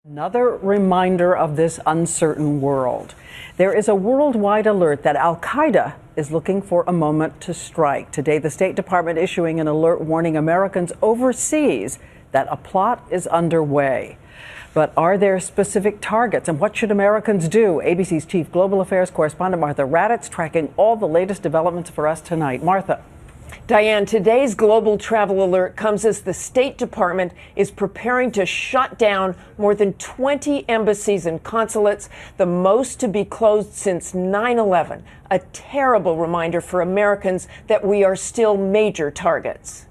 Another reminder of this uncertain world. There is a worldwide alert that Al-Qaeda is looking for a moment to strike. Today, the State Department issuing an alert warning Americans overseas that a plot is underway. But are there specific targets, and what should Americans do? ABC's Chief Global Affairs Correspondent Martha Raddatz tracking all the latest developments for us tonight. Martha. Diane, today's global travel alert comes as the State Department is preparing to shut down more than 20 embassies and consulates, the most to be closed since 9/11. A terrible reminder for Americans that we are still major targets.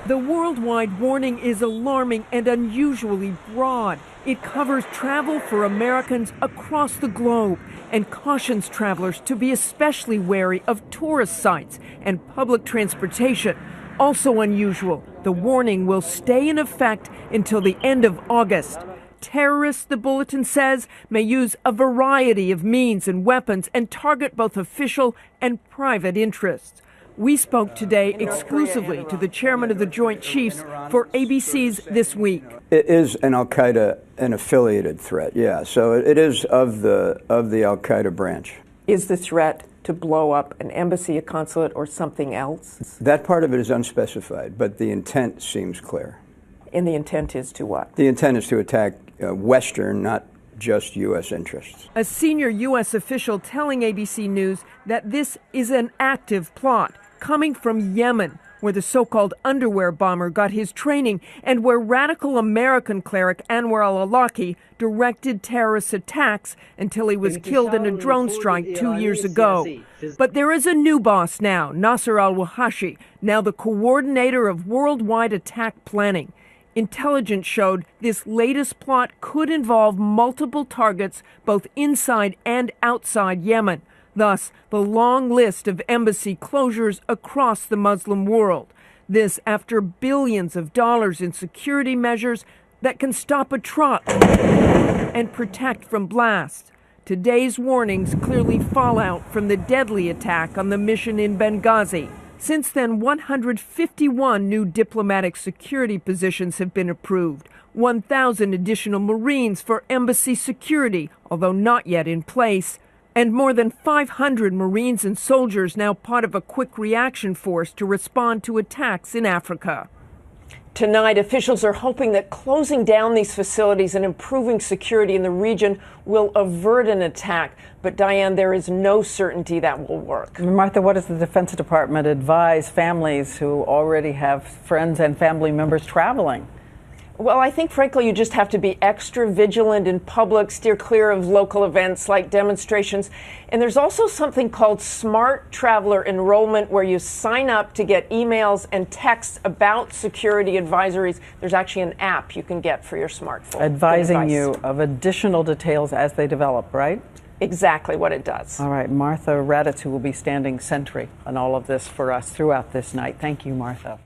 The worldwide warning is alarming and unusually broad. It covers travel for Americans across the globe and cautions travelers to be especially wary of tourist sites and public transportation. Also unusual, the warning will stay in effect until the end of August. Terrorists, the bulletin says, may use a variety of means and weapons and target both official and private interests. We spoke today exclusively to the chairman of the Joint Chiefs for ABC's This Week. It is an Al-Qaeda, an affiliated threat, yeah. So it is of the Al-Qaeda branch. Is the threat to blow up an embassy, a consulate, or something else? That part of it is unspecified, but the intent seems clear. And the intent is to what? The intent is to attack Western, not just U.S. interests. A senior U.S. official telling ABC News that this is an active plot coming from Yemen, where the so-called underwear bomber got his training and where radical American cleric Anwar al-Awlaki directed terrorist attacks until he was killed in a drone strike 2 years ago. But there is a new boss now, Nasser al-Wahashi, now the coordinator of worldwide attack planning. Intelligence showed this latest plot could involve multiple targets both inside and outside Yemen. Thus, the long list of embassy closures across the Muslim world. This after billions of dollars in security measures that can stop a truck and protect from blast. Today's warnings clearly fallout from the deadly attack on the mission in Benghazi. Since then, 151 new diplomatic security positions have been approved, 1,000 additional Marines for embassy security, although not yet in place, and more than 500 Marines and soldiers now part of a quick reaction force to respond to attacks in Africa. Tonight, officials are hoping that closing down these facilities and improving security in the region will avert an attack. But Diane, there is no certainty that will work. Martha, what does the Defense Department advise families who already have friends and family members traveling? Well, I think, frankly, you just have to be extra vigilant in public, steer clear of local events like demonstrations. And there's also something called Smart Traveler Enrollment, where you sign up to get emails and texts about security advisories. There's actually an app you can get for your smartphone. Advising you of additional details as they develop, right? Exactly what it does. All right, Martha Raddatz, who will be standing sentry on all of this for us throughout this night. Thank you, Martha.